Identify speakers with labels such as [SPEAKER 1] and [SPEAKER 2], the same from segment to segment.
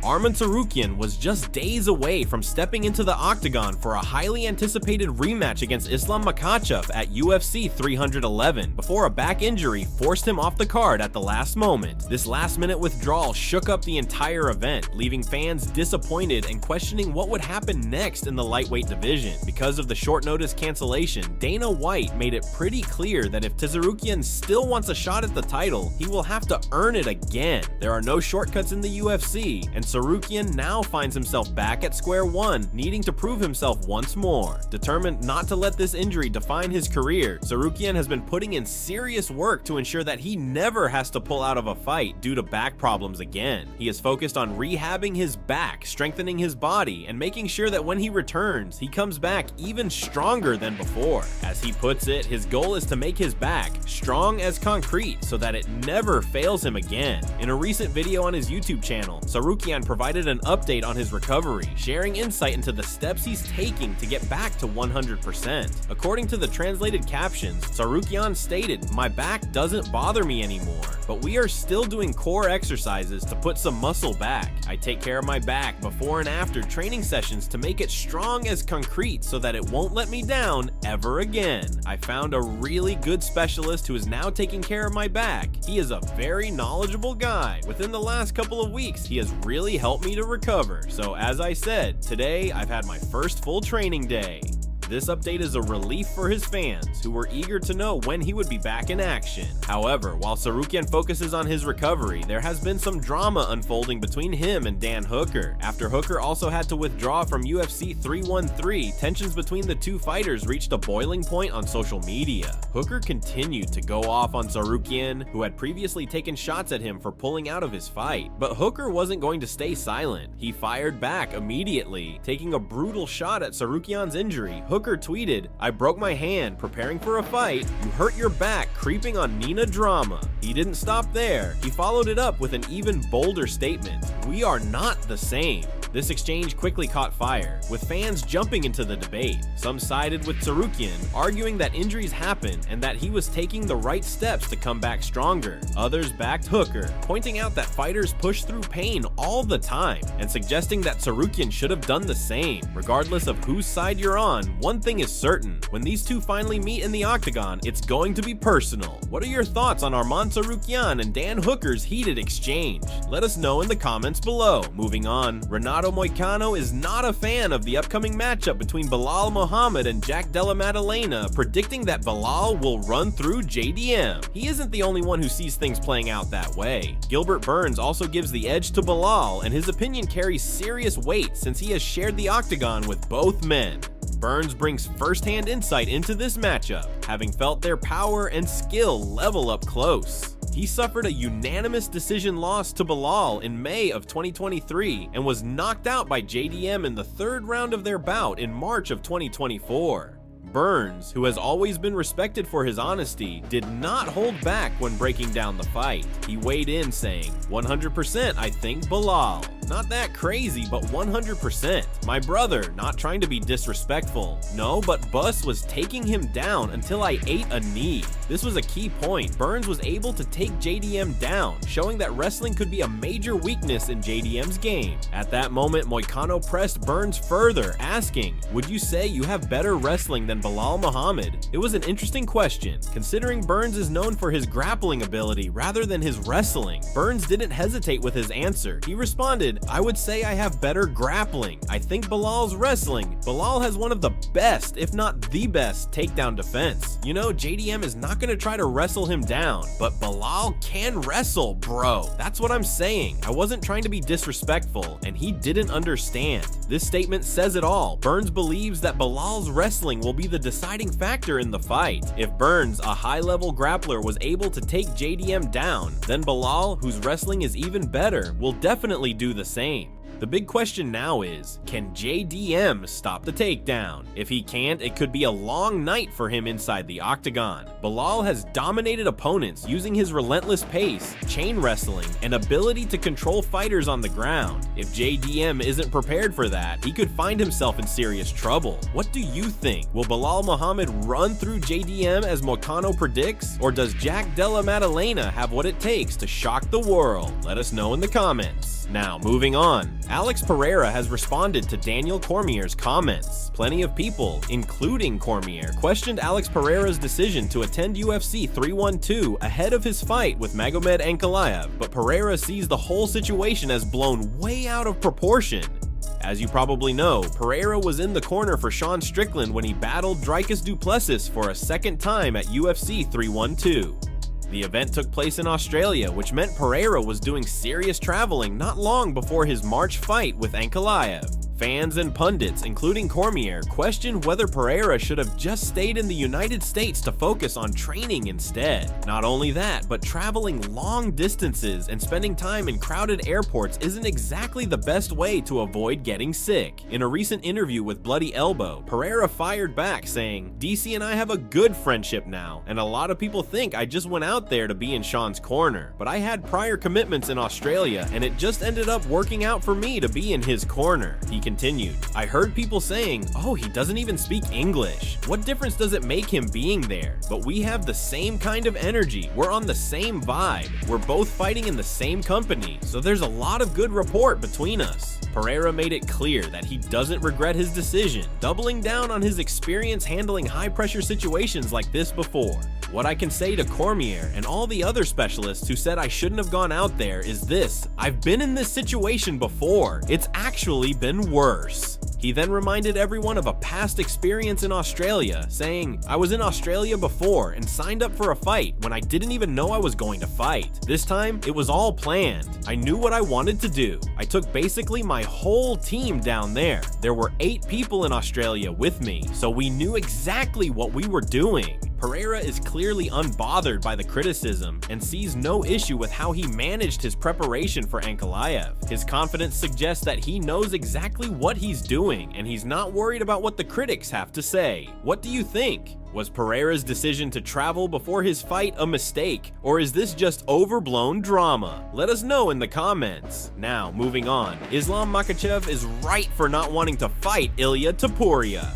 [SPEAKER 1] Arman Tsarukyan was just days away from stepping into the octagon for a highly anticipated rematch against Islam Makhachev at UFC 311 before a back injury forced him off the card at the last moment. This last-minute withdrawal shook up the entire event, leaving fans disappointed and questioning what would happen next in the lightweight division. Because of the short-notice cancellation, Dana White made it pretty clear that if Tsarukyan still wants a shot at the title, he will have to earn it again. There are no shortcuts in the UFC, and Tsarukyan now finds himself back at square one, needing to prove himself once more. Determined not to let this injury define his career, Tsarukyan has been putting in serious work to ensure that he never has to pull out of a fight due to back problems again. He is focused on rehabbing his back, strengthening his body, and making sure that when he returns, he comes back even stronger than before. As he puts it, his goal is to make his back strong as concrete so that it never fails him again. In a recent video on his YouTube channel, Tsarukyan provided an update on his recovery, sharing insight into the steps he's taking to get back to 100%. According to the translated captions, Tsarukyan stated, "My back doesn't bother me anymore, but we are still doing core exercises to put some muscle back. I take care of my back before and after training sessions to make it strong as concrete so that it won't let me down ever again. I found a really good specialist who is now taking care of my back. He is a very knowledgeable guy. Within the last couple of weeks, he has really helped me to recover. So as I said, today I've had my first full training day." This update is a relief for his fans, who were eager to know when he would be back in action. However, while Tsarukyan focuses on his recovery, there has been some drama unfolding between him and Dan Hooker. After Hooker also had to withdraw from UFC 313, tensions between the two fighters reached a boiling point on social media. Hooker continued to go off on Tsarukyan, who had previously taken shots at him for pulling out of his fight. But Hooker wasn't going to stay silent. He fired back immediately, taking a brutal shot at Tsarukyan's injury. Hooker tweeted, "I broke my hand preparing for a fight. You hurt your back creeping on Nina drama." He didn't stop there. He followed it up with an even bolder statement. "We are not the same." This exchange quickly caught fire, with fans jumping into the debate. Some sided with Tsarukyan, arguing that injuries happen and that he was taking the right steps to come back stronger. Others backed Hooker, pointing out that fighters push through pain all the time and suggesting that Tsarukyan should have done the same. Regardless of whose side you're on, one thing is certain: when these two finally meet in the octagon, it's going to be personal. What are your thoughts on Arman Tsarukyan and Dan Hooker's heated exchange? Let us know in the comments below. Moving on, Moicano is not a fan of the upcoming matchup between Belal Muhammad and Della Maddalena, predicting that Belal will run through JDM. He isn't the only one who sees things playing out that way. Gilbert Burns also gives the edge to Belal, and his opinion carries serious weight since he has shared the octagon with both men. Burns brings first-hand insight into this matchup, having felt their power and skill level up close. He suffered a unanimous decision loss to Belal in May of 2023 and was knocked out by JDM in the third round of their bout in March of 2024. Burns, who has always been respected for his honesty, did not hold back when breaking down the fight. He weighed in saying, "100% I think Belal. Not that crazy, but 100%. My brother, not trying to be disrespectful. No, but Bus was taking him down until I ate a knee." This was a key point. Burns was able to take JDM down, showing that wrestling could be a major weakness in JDM's game. At that moment, Moicano pressed Burns further, asking, "Would you say you have better wrestling than Belal Muhammad?" It was an interesting question, considering Burns is known for his grappling ability rather than his wrestling. Burns didn't hesitate with his answer. He responded, "I would say I have better grappling. I think Belal's wrestling. Belal has one of the best, if not the best, takedown defense. You know, JDM is not going to try to wrestle him down, but Belal can wrestle, bro. That's what I'm saying. I wasn't trying to be disrespectful, and he didn't understand." This statement says it all. Burns believes that Belal's wrestling will be the deciding factor in the fight. If Burns, a high-level grappler, was able to take JDM down, then Belal, whose wrestling is even better, will definitely do the same. The big question now is, can JDM stop the takedown? If he can't, it could be a long night for him inside the octagon. Belal has dominated opponents using his relentless pace, chain wrestling, and ability to control fighters on the ground. If JDM isn't prepared for that, he could find himself in serious trouble. What do you think? Will Belal Muhammad run through JDM as Moicano predicts? Or does Jack Della Maddalena have what it takes to shock the world? Let us know in the comments. Now, moving on. Alex Pereira has responded to Daniel Cormier's comments. Plenty of people, including Cormier, questioned Alex Pereira's decision to attend UFC 312 ahead of his fight with Magomed Ankalaev, but Pereira sees the whole situation as blown way out of proportion. As you probably know, Pereira was in the corner for Sean Strickland when he battled Dricus du Plessis for a second time at UFC 312. The event took place in Australia, which meant Pereira was doing serious traveling not long before his March fight with Ankalaev. Fans and pundits, including Cormier, questioned whether Pereira should have just stayed in the United States to focus on training instead. Not only that, but traveling long distances and spending time in crowded airports isn't exactly the best way to avoid getting sick. In a recent interview with Bloody Elbow, Pereira fired back saying, "DC and I have a good friendship now, and a lot of people think I just went out there to be in Sean's corner, but I had prior commitments in Australia and it just ended up working out for me to be in his corner." He continued, "I heard people saying, oh, he doesn't even speak English. What difference does it make him being there? But we have the same kind of energy. We're on the same vibe. We're both fighting in the same company, so there's a lot of good rapport between us." Pereira made it clear that he doesn't regret his decision, doubling down on his experience handling high-pressure situations like this before. What I can say to Cormier and all the other specialists who said I shouldn't have gone out there is this: I've been in this situation before. It's actually been worse. He then reminded everyone of a past experience in Australia, saying, "I was in Australia before and signed up for a fight when I didn't even know I was going to fight. This time, it was all planned. I knew what I wanted to do. I took basically my whole team down there. There were 8 people in Australia with me, so we knew exactly what we were doing." Pereira is clearly unbothered by the criticism and sees no issue with how he managed his preparation for Ankalaev. His confidence suggests that he knows exactly what he's doing, and he's not worried about what the critics have to say. What do you think? Was Pereira's decision to travel before his fight a mistake, or is this just overblown drama? Let us know in the comments. Now, moving on. Islam Makhachev is right for not wanting to fight Ilia Topuria.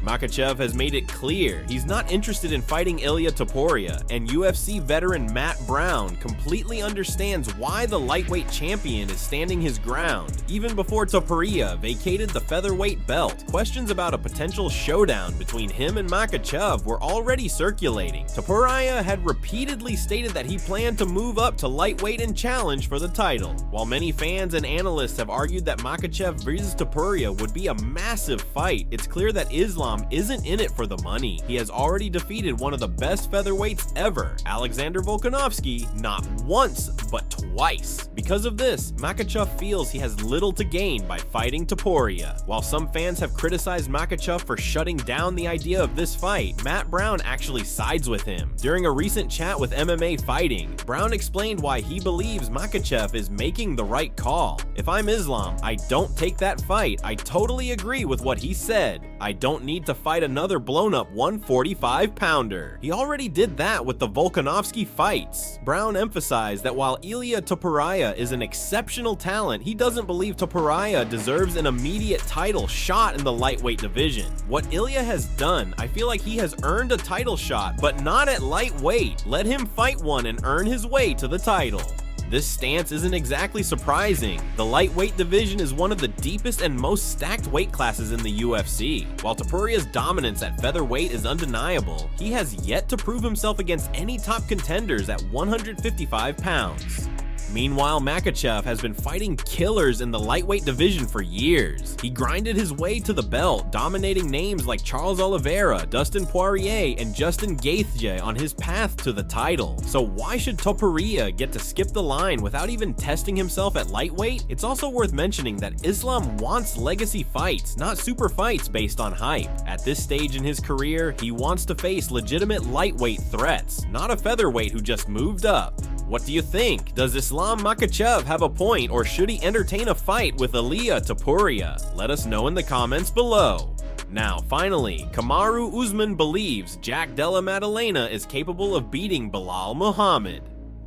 [SPEAKER 1] Makhachev has made it clear he's not interested in fighting Ilia Topuria, and UFC veteran Matt Brown completely understands why the lightweight champion is standing his ground. Even before Topuria vacated the featherweight belt, questions about a potential showdown between him and Makhachev were already circulating. Topuria had repeatedly stated that he planned to move up to lightweight and challenge for the title. While many fans and analysts have argued that Makhachev versus Topuria would be a massive fight, it's clear that Islam isn't in it for the money. He has already defeated one of the best featherweights ever, Alexander Volkanovski, not once, but twice. Because of this, Makhachev feels he has little to gain by fighting Topuria. While some fans have criticized Makhachev for shutting down the idea of this fight, Matt Brown actually sides with him. During a recent chat with MMA Fighting, Brown explained why he believes Makhachev is making the right call. "If I'm Islam, I don't take that fight. I totally agree with what he said. I don't need to fight another blown-up 145-pounder. He already did that with the Volkanovski fights." Brown emphasized that while Ilia Topuria is an exceptional talent, he doesn't believe Topuria deserves an immediate title shot in the lightweight division. What Ilia has done, I feel like he has earned a title shot, but not at lightweight. Let him fight one and earn his way to the title. This stance isn't exactly surprising. The lightweight division is one of the deepest and most stacked weight classes in the UFC. While Topuria's dominance at featherweight is undeniable, he has yet to prove himself against any top contenders at 155 pounds. Meanwhile, Makhachev has been fighting killers in the lightweight division for years. He grinded his way to the belt, dominating names like Charles Oliveira, Dustin Poirier, and Justin Gaethje on his path to the title. So why should Topuria get to skip the line without even testing himself at lightweight? It's also worth mentioning that Islam wants legacy fights, not super fights based on hype. At this stage in his career, he wants to face legitimate lightweight threats, not a featherweight who just moved up. What do you think? Does Islam Makhachev have a point, or should he entertain a fight with Ilia Topuria? Let us know in the comments below. Now, finally, Kamaru Usman believes Della Maddalena is capable of beating Belal Muhammad.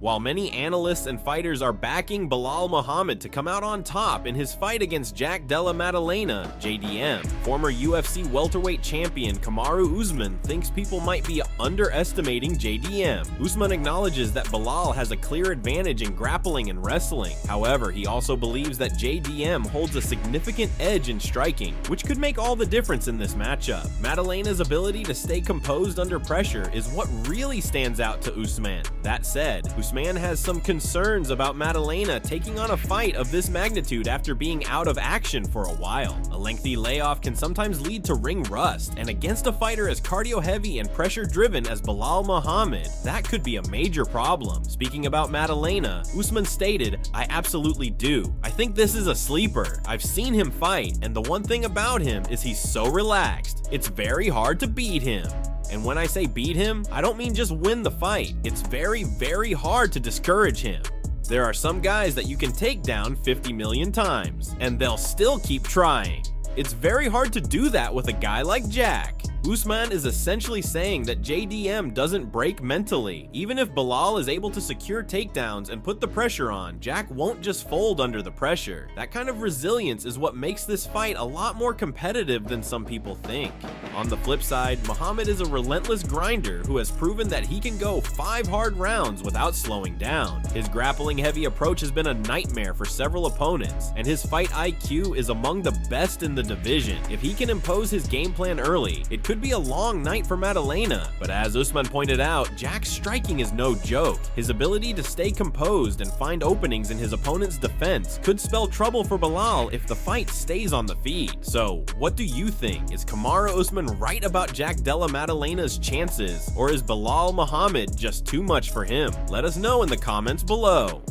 [SPEAKER 1] While many analysts and fighters are backing Belal Muhammad to come out on top in his fight against Della Maddalena, JDM, former UFC welterweight champion Kamaru Usman thinks people might be underestimating JDM. Usman acknowledges that Belal has a clear advantage in grappling and wrestling. However, he also believes that JDM holds a significant edge in striking, which could make all the difference in this matchup. Maddalena's ability to stay composed under pressure is what really stands out to Usman. That said, Usman has some concerns about Maddalena taking on a fight of this magnitude after being out of action for a while. A lengthy layoff can sometimes lead to ring rust, and against a fighter as cardio heavy and pressure driven as Belal Muhammad, that could be a major problem. Speaking about Maddalena, Usman stated, "I absolutely do. I think this is a sleeper. I've seen him fight, and the one thing about him is he's so relaxed. It's very hard to beat him." And when I say beat him, I don't mean just win the fight. It's very, very hard to discourage him. There are some guys that you can take down 50 million times, and they'll still keep trying. It's very hard to do that with a guy like Jack. Usman is essentially saying that JDM doesn't break mentally. Even if Belal is able to secure takedowns and put the pressure on, Jack won't just fold under the pressure. That kind of resilience is what makes this fight a lot more competitive than some people think. On the flip side, Muhammad is a relentless grinder who has proven that he can go 5 hard rounds without slowing down. His grappling heavy approach has been a nightmare for several opponents, and his fight IQ is among the best in the division. If he can impose his game plan early, it could be a long night for Maddalena. But as Usman pointed out, Jack's striking is no joke. His ability to stay composed and find openings in his opponent's defense could spell trouble for Belal if the fight stays on the feed. So, what do you think? Is Kamaru Usman right about Della Maddalena's chances, or is Belal Muhammad just too much for him? Let us know in the comments below.